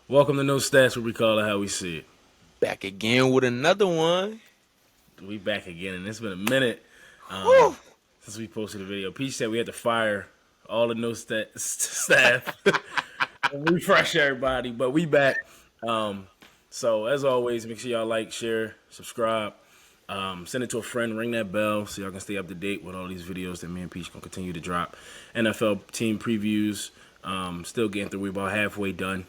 Welcome to No Stats, where we call it how we see it. Back again with another one. We back again, and it's been a minute Whew. since we posted a video. Peach said we had to fire all the No Stats staff and refresh everybody, but we back. Um, so as always, make sure y'all like, share, subscribe, send it to a friend, ring that bell so y'all can stay up to date with all these videos that me and Peach gonna continue to drop. NFL team previews, still getting through. We're about halfway done.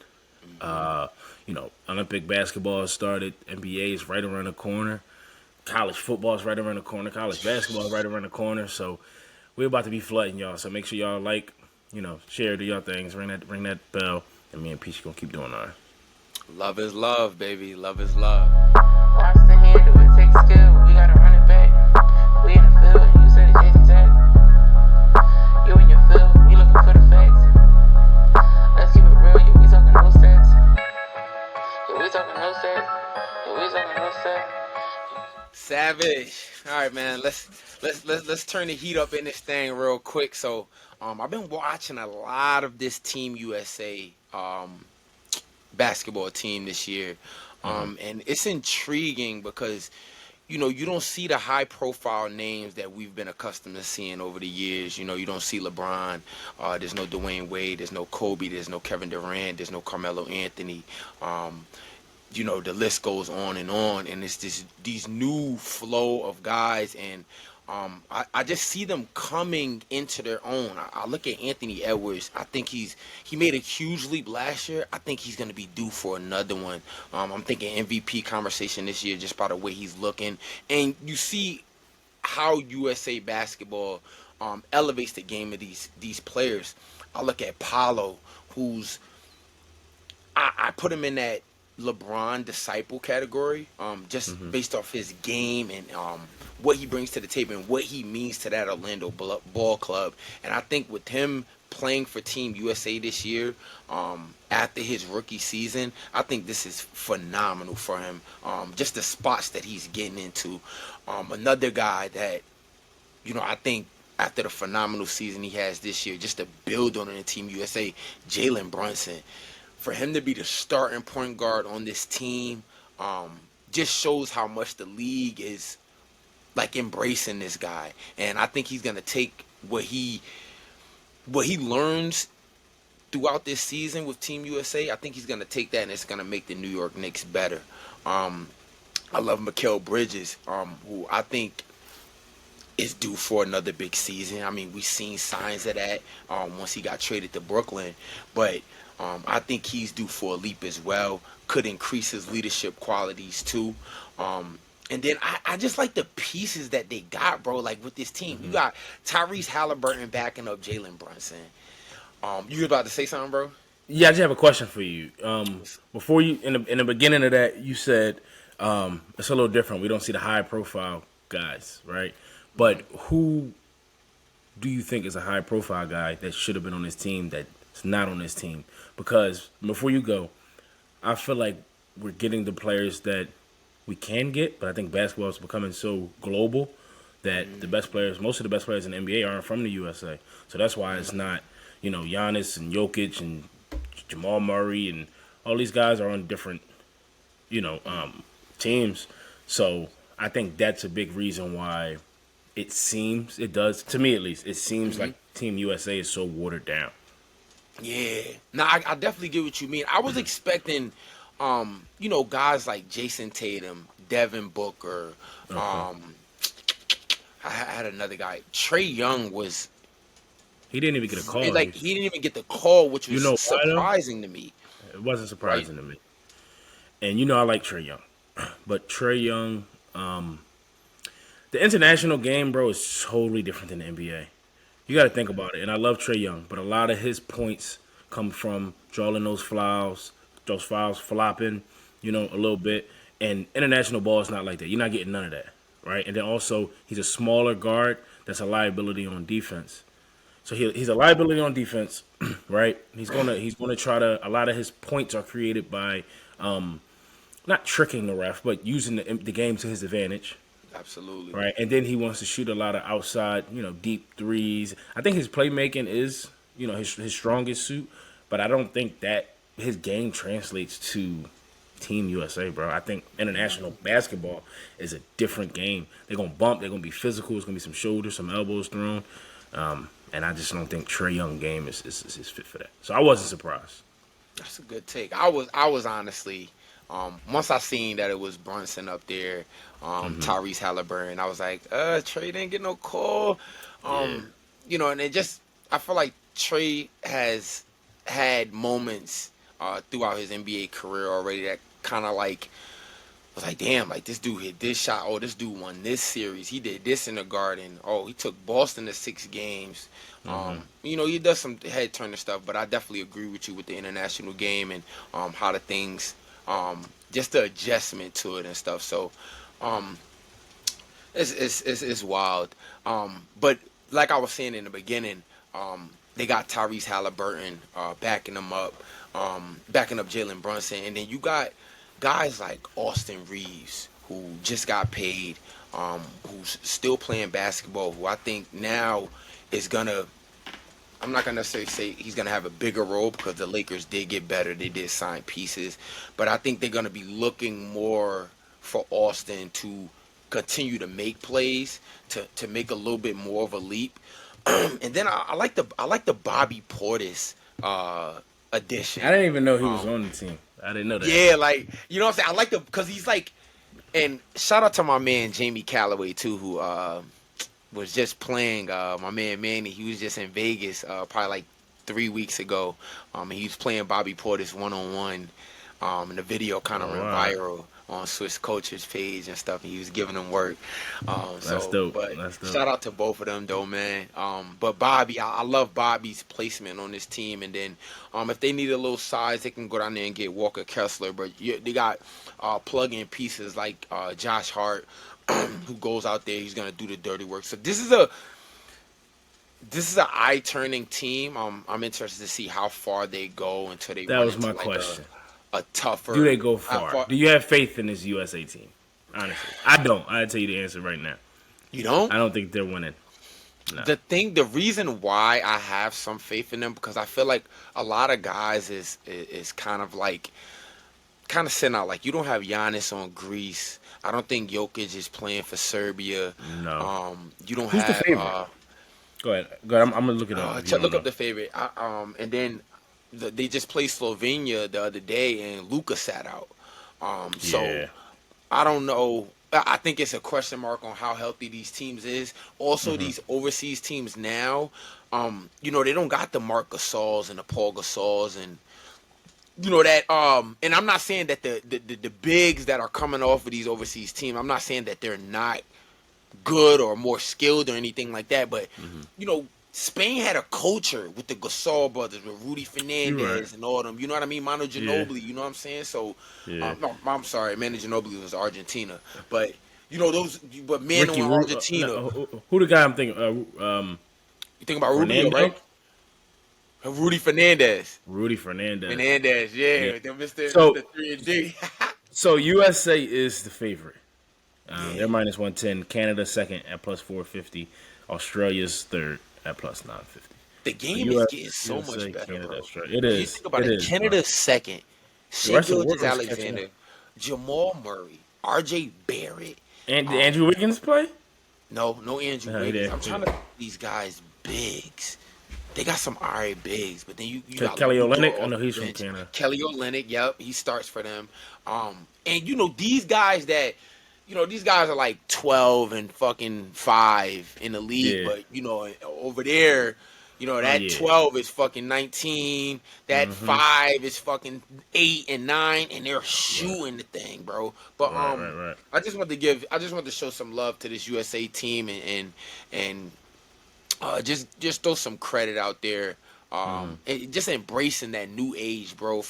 Uh, Olympic basketball has started. NBA is right around the corner. College football is right around the corner. College basketball is right around the corner. So we're about to be flooding y'all. So make sure y'all like, share, do y'all things, ring that bell, and me and Peach gonna keep doing ours. Love is love, baby. Love is love. Watch the handle, it takes skill. We gotta run it back. We in the field, and you said it Jason Jack. You in your field, we looking for the facts. Let's keep it real, yeah, we talking no stats. Yeah, we talking no stats. Yeah, we talking no stats. Savage. All right, man. Let's turn the heat up in this thing real quick. So, I've been watching a lot of this Team USA basketball team this year, and it's intriguing because you don't see the high profile names that we've been accustomed to seeing over the years. You don't see LeBron, there's no Dwayne Wade, there's no Kobe, there's no Kevin Durant, there's no Carmelo Anthony. The list goes on, and it's these new flow of guys, and I just see them coming into their own. I look at Anthony Edwards. I think he made a huge leap last year. I think he's going to be due for another one. I'm thinking MVP conversation this year just by the way he's looking, and you see how USA basketball elevates the game of these players. I look at Paolo, who's I put him in that LeBron disciple category, just based off his game and what he brings to the table and what he means to that Orlando ball club. And I think with him playing for Team USA this year, after his rookie season, I think this is phenomenal for him. Just the spots that he's getting into. Another guy that, I think after the phenomenal season he has this year, just to build on it in Team USA, Jalen Brunson. For him to be the starting point guard on this team, just shows how much the league is like embracing this guy. And I think he's gonna take what he learns throughout this season with Team USA. I think he's gonna take that and it's gonna make the New York Knicks better. I love Mikal Bridges, who I think is due for another big season. I mean, we've seen signs of that once he got traded to Brooklyn, but I think he's due for a leap as well. Could increase his leadership qualities too. And then I just like the pieces that they got, bro. Like with this team, you got Tyrese Halliburton backing up Jalen Brunson. You about to say something, bro? Yeah, I just have a question for you. Before you in the beginning of that, you said it's a little different. We don't see the high profile guys, right? But who do you think is a high profile guy that should have been on this team that's not on this team? Because before you go, I feel like we're getting the players that we can get, but I think basketball is becoming so global that the best players, most of the best players in the NBA aren't from the USA. So that's why it's not, Giannis and Jokic and Jamal Murray and all these guys are on different, teams. So I think that's a big reason why it does, to me at least, it seems like Team USA is so watered down. Yeah. Now I definitely get what you mean. I was expecting, guys like Jason Tatum, Devin Booker. Okay. I had another guy. Trey Young was He didn't even get a call. like he didn't even get the call, which You was know why though? surprising to me. It wasn't Right? surprising to me. And I like Trey Young, but Trey Young, the international game, bro, is totally different than the NBA. You got to think about it. And I love Trey Young, but a lot of his points come from drawing those fouls flopping, a little bit. And international ball is not like that. You're not getting none of that, right? And then also he's a smaller guard that's a liability on defense. So he's a liability on defense, right? He's gonna try to. A lot of his points are created by not tricking the ref, but using the game to his advantage, Absolutely. right? And then he wants to shoot a lot of outside, deep threes. I think his playmaking is, his strongest suit, but I don't think that his game translates to Team USA, bro. I think international basketball is a different game. They're gonna bump. They're gonna be physical. It's gonna be some shoulders, some elbows thrown, and I just don't think Trae Young game is fit for that. So I wasn't surprised. That's a good take. I was honestly, once I seen that it was Brunson up there, Tyrese Halliburton, I was like, Trey didn't get no call. And it just, I feel like Trey has had moments throughout his NBA career already that kind of like was like, damn, like this dude hit this shot. Oh, this dude won this series. He did this in the Garden. Oh, he took Boston to 6 games. He does some head turner stuff, but I definitely agree with you with the international game and how the things, just the adjustment to it and stuff. So, it's wild. But like I was saying in the beginning, they got Tyrese Halliburton backing them up, backing up Jalen Brunson, and then you got guys like Austin Reaves, who just got paid, who's still playing basketball, who I think now is gonna. I'm not gonna necessarily say he's gonna have a bigger role because the Lakers did get better. They did sign pieces, but I think they're gonna be looking more for Austin to continue to make plays, to make a little bit more of a leap. And then I like the Bobby Portis addition. I didn't even know he was on the team. I didn't know that. Yeah, like, you know what I'm saying? I like because he's like, and shout out to my man Jamie Calloway too, who was just playing. My man Manny, he was just in Vegas probably like 3 weeks ago. He was playing Bobby Portis 1-on-1. And the video kind of went viral on Swiss Culture's page and stuff. And he was giving them work. That's dope. But That's dope. shout out to both of them, though, man. But Bobby, I love Bobby's placement on this team. And then if they need a little size, they can go down there and get Walker Kessler. But they got plug-in pieces like Josh Hart, who goes out there. He's going to do the dirty work. So this is an eye-turning team. I'm interested to see how far they go until they. That was my question. A tougher. Do they go far? Do you have faith in this USA team? Honestly, I don't. I'll tell you the answer right now. You don't? I don't think they're winning. No. The reason why I have some faith in them, because I feel like a lot of guys is kind of sitting out. Like, you don't have Giannis on Greece. I don't think Jokic is playing for Serbia. No. You don't Who's have. The favorite? Go ahead. I'm gonna look it up. Look up the favorite. And then they just played Slovenia the other day, and Luka sat out. So I don't know. I think it's a question mark on how healthy these teams is. Also, these overseas teams now, they don't got the Marc Gasols and the Paul Gasols and that. And I'm not saying that the bigs that are coming off of these overseas teams, I'm not saying that they're not good or more skilled or anything like that. But Spain had a culture with the Gasol brothers, with Rudy Fernandez and all them. You know what I mean? Manu Ginobili. You know what I'm saying? So, no, I'm sorry, Manu Ginobili was Argentina, but those. But Manu in Argentina. Who the guy I'm thinking? You think about Rubio, right? Rudy Fernandez. Fernandez, yeah. Mr. 3 and D. So USA is the favorite. They're minus 110. Canada second at plus 450. Australia's third at plus 950. The game is getting so much better, Canada, bro. It is. You think about it. Canada's second. Shai Gilgeous-Alexander, Jamal Murray, R.J. Barrett. And did Andrew Wiggins play? No Andrew Wiggins. I'm trying to these guys bigs. They got some alright bigs, but then you got Kelly Olynyk. I know he's from Canada. Kelly Olynyk, yep, he starts for them. And these guys that. These guys are like 12 and fucking 5 in the league, but over there, that 12 is fucking 19, that 5 is fucking 8 and 9, and they're shooting the thing, bro. But right. I just want to show some love to this USA team and just throw some credit out there. And just embracing that new age, bro.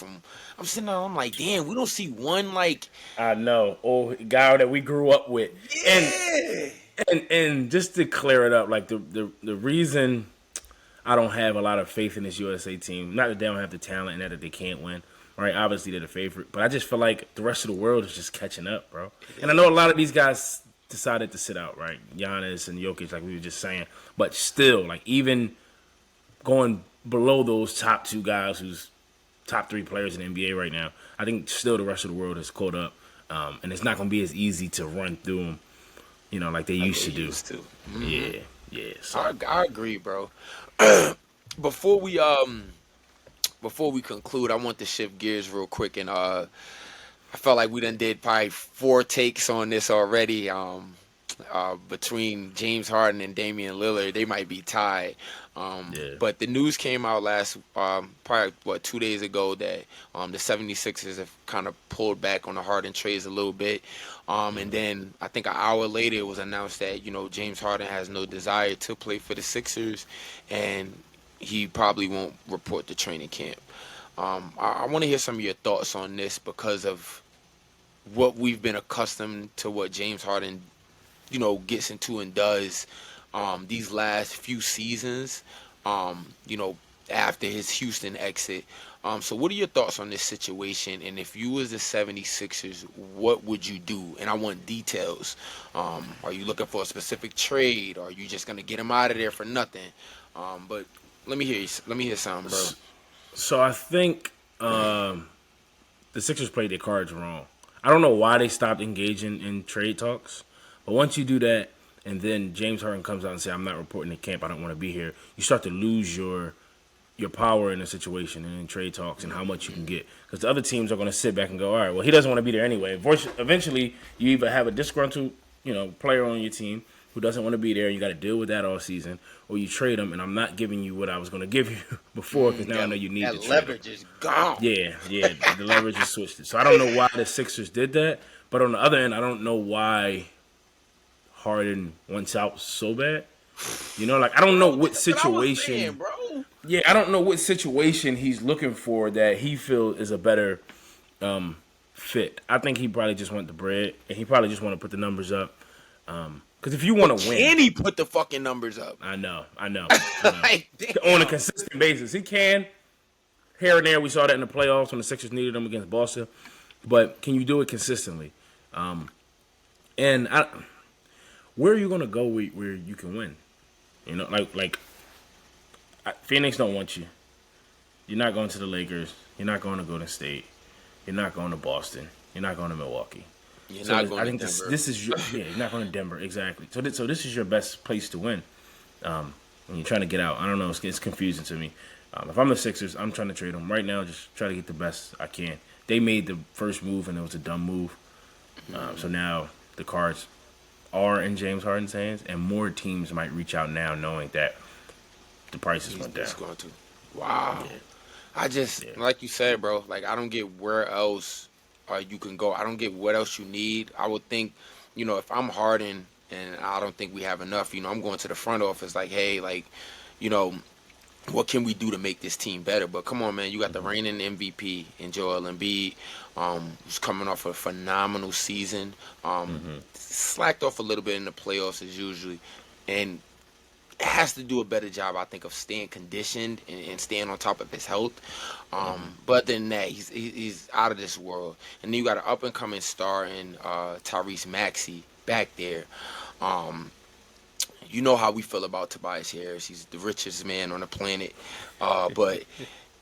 I'm sitting there, I'm like, damn, we don't see one like I know, old guy that we grew up with. Yeah. And just to clear it up, like the reason I don't have a lot of faith in this USA team, not that they don't have the talent and that they can't win, right? Obviously they're the favorite, but I just feel like the rest of the world is just catching up, bro. And I know a lot of these guys decided to sit out, right? Giannis and Jokic, like we were just saying, but still, like even going below those top two guys who's top 3 players in the NBA right now. I think still the rest of the world has caught up, and it's not going to be as easy to run through them, like they used to do. Mm-hmm. Yeah. So I agree, bro. before we conclude, I want to shift gears real quick, and I felt like we done did probably 4 takes on this already. Between James Harden and Damian Lillard, they might be tied. Yeah. But the news came out probably 2 days ago that the 76ers have kind of pulled back on the Harden trades a little bit. And then I think an hour later it was announced that, James Harden has no desire to play for the Sixers, and he probably won't report to training camp. I want to hear some of your thoughts on this because of what we've been accustomed to, what James Harden, gets into and does these last few seasons, after his Houston exit. So what are your thoughts on this situation? And if you was the 76ers, what would you do? And I want details. Are you looking for a specific trade? Or are you just going to get him out of there for nothing? But let me hear something, bro. So I think the Sixers played their cards wrong. I don't know why they stopped engaging in trade talks, but once you do that, and then James Harden comes out and says, "I'm not reporting to camp. I don't want to be here," you start to lose your power in a situation and in trade talks and how much you can get, because the other teams are going to sit back and go, "All right, well, he doesn't want to be there anyway." Eventually, you either have a disgruntled player on your team who doesn't want to be there, and you got to deal with that all season, or you trade him, and I'm not giving you what I was going to give you before, because now I know you need to trade leverage him. is gone. Yeah, the leverage is switched. So I don't know why the Sixers did that, but on the other end, I don't know why Harden wants out so bad. I don't know what situation. Saying, bro. Yeah, I don't know what situation he's looking for that he feels is a better fit. I think he probably just want the bread, and he probably just want to put the numbers up. Because if you want to win, can he put the fucking numbers up? I know. Like, On a consistent basis, he can. Here and there, we saw that in the playoffs when the Sixers needed him against Boston. But can you do it consistently? Where are you going to go where you can win? Phoenix don't want you. You're not going to the Lakers. You're not going to Golden State. You're not going to Boston. You're not going to Milwaukee. You're not going I think to Denver. this is your, you're not going to Denver, exactly. So this is your best place to win when you're trying to get out. I don't know. It's confusing to me. If I'm the Sixers, I'm trying to trade them right now. Just try to get the best I can. They made the first move, and it was a dumb move. So now the cards are in James Harden's hands, and more teams might reach out now knowing that the prices went down. Wow. Yeah. I just, like you said, bro, like I don't get where else you can go. I don't get what else you need. I would think, if I'm Harden and I don't think we have enough, I'm going to the front office like, hey, like, what can we do to make this team better? But come on, man, you got the reigning MVP in Joel Embiid, who's coming off a phenomenal season. Slacked off a little bit in the playoffs as usually, and has to do a better job, I think, of staying conditioned and staying on top of his health. But than that, he's out of this world. And then you got an up and coming star in Tyrese Maxey back there. You know how we feel about Tobias Harris. He's the richest man on the planet. But,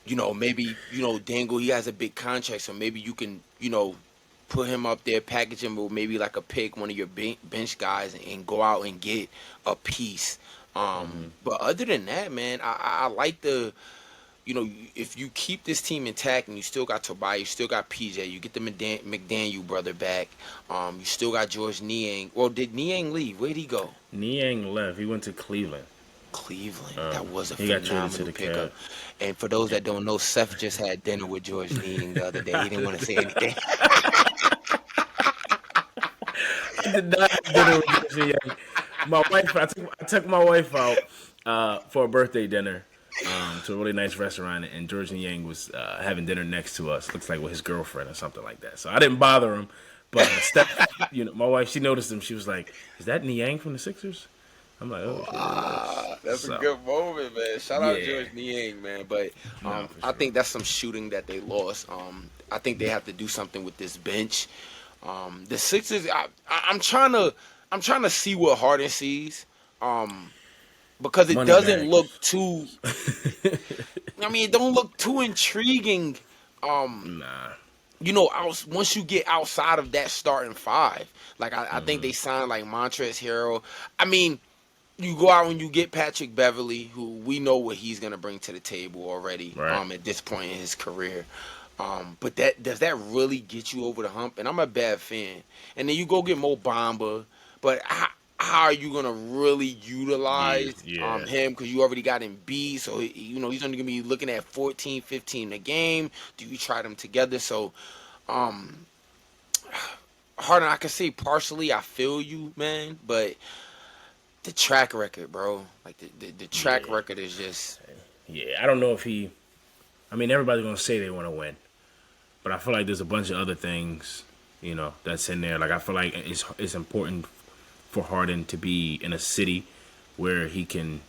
maybe, Dangle, he has a big contract, so maybe you can, put him up there, package him with maybe like a pick, one of your bench guys, and go out and get a piece. But other than that, man, I like the, if you keep this team intact and you still got Tobias, you still got PJ, you get the McDaniel brother back, you still got George Niang. Well, did Niang leave? Where'd he go? Niang left. He went to Cleveland. That was a phenomenal pickup. And for those that don't know, Seth just had dinner with George Niang the other day. He didn't want to say anything. I did not have dinner with George Niang. My wife, I took my wife out for a birthday dinner to a really nice restaurant, and George Niang was having dinner next to us. Looks like with his girlfriend or something like that. So I didn't bother him. But my wife, she noticed him. She was like, "Is that Niang from the Sixers?" I'm like, "Oh, wow, that's a good moment, man. Shout out George Niang, man." But I think that's some shooting that they lost. I think they have to do something with this bench. The Sixers, I'm trying to see what Harden sees, because it doesn't look too. I mean, it don't look too intriguing Nah. Once you get outside of that starting five, like I think they signed like Montrezl Harrell. I mean, you go out and you get Patrick Beverly, who we know what he's gonna bring to the table already. Right. At this point in his career, but does that really get you over the hump? And I'm a bad fan. And then you go get Mo Bamba, but how are you gonna really utilize Yeah. him? Because you already got Embiid, so he's only gonna be looking at 14, 15 a game. Do you try them together? So, um, Harden, I can say partially, I feel you, man, but the track record, bro, like the track Yeah. record is just Yeah. I don't know if he. I mean, everybody's gonna say they want to win, but I feel like there's a bunch of other things, that's in there. Like I feel like it's important for Harden to be in a city where he can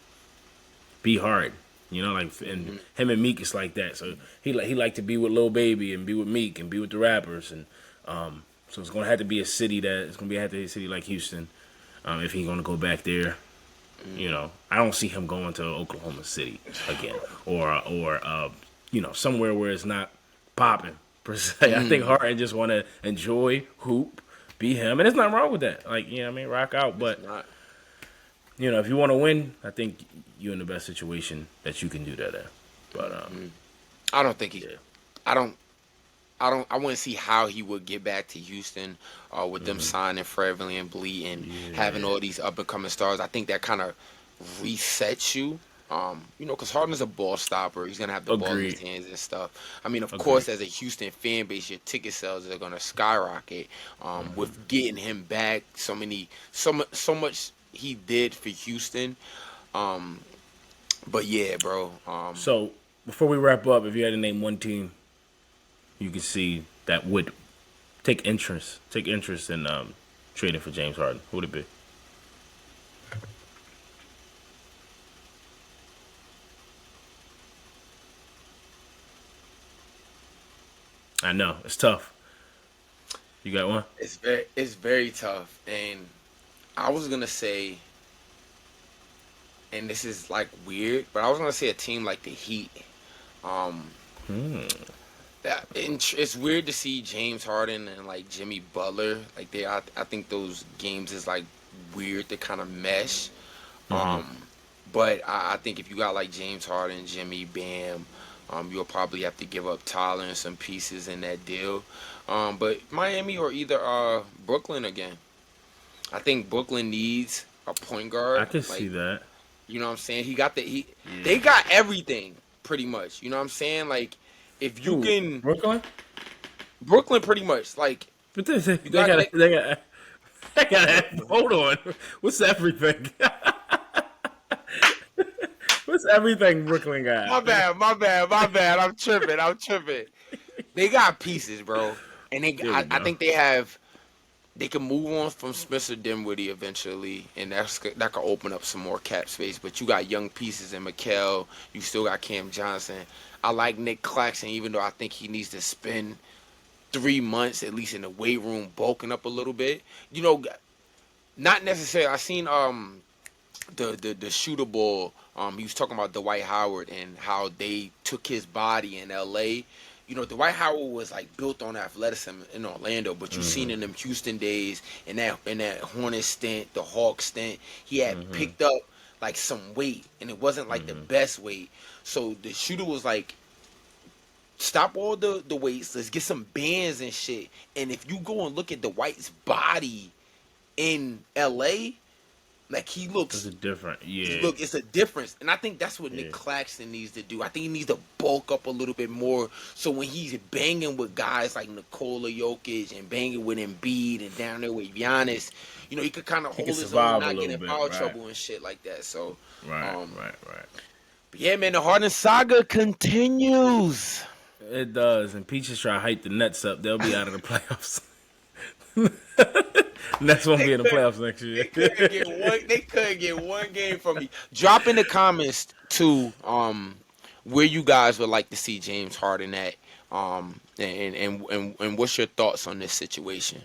be hard. Like and him and Meek is like that. So he like to be with Lil Baby and be with Meek and be with the rappers and so it's gonna have to be a city a city like Houston if he's gonna go back there. I don't see him going to Oklahoma City again or somewhere where it's not popping per se. I think Harden just want to enjoy hoop, be him, and there's nothing wrong with that. Like rock out. But not. if you want to win, I think you're in the best situation that you can do that at. But I don't think he. yeah. I don't. I want to see how he would get back to Houston with them signing Fred VanVleet and having all these up and coming stars. I think that kind of resets you. Because Harden's a ball stopper. He's gonna have the ball in his hands and stuff. I mean, of course, as a Houston fan base, your ticket sales are gonna skyrocket with getting him back. So much he did for Houston. But yeah, bro. So before we wrap up, if you had to name one team, you could see that would take interest in trading for James Harden, who would it be? I know it's tough. You got one? It's very tough, and I was gonna say, and this is like weird, but I was gonna say a team like the Heat. It's weird to see James Harden and like Jimmy Butler like I think those games is like weird to kind of mesh. But I think if you got like James Harden, Jimmy, Bam, you'll probably have to give up Tyler and some pieces in that deal. But Miami or either Brooklyn again. I think Brooklyn needs a point guard. I can see that. You know what I'm saying? They got everything pretty much. You know what I'm saying? Like if you can Brooklyn pretty much like but they got hold on. What's everything? What's everything Brooklyn got? My bad. I'm tripping. They got pieces, bro. And I think they can move on from Spencer Dinwiddie eventually, and that could open up some more cap space. But you got young pieces in Mikal. You still got Cam Johnson. I like Nick Claxton, even though I think he needs to spend 3 months at least in the weight room, bulking up a little bit. Not necessarily. I seen the shooter ball. He was talking about Dwight Howard and how they took his body in L.A. Dwight Howard was like built on athleticism in Orlando, but you seen in them Houston days, in that Hornet stint, the Hawk stint, he had picked up like some weight, and it wasn't like the best weight. So the shooter was like, stop all the weights, let's get some bands and shit. And if you go and look at Dwight's body in L.A., like he looks different. Yeah. It's a difference. And I think that's what Nick Claxton needs to do. I think he needs to bulk up a little bit more so when he's banging with guys like Nikola Jokic and banging with Embiid and down there with Giannis, he could kind of hold his own, not get in foul trouble and shit like that. So Right. But yeah, man, the Harden saga continues. It does. And Peaches try to hype the Nets up. They'll be out of the playoffs. Nets won't be in the playoffs next year. They couldn't get one game from me. Drop in the comments too, where you guys would like to see James Harden at, and what's your thoughts on this situation.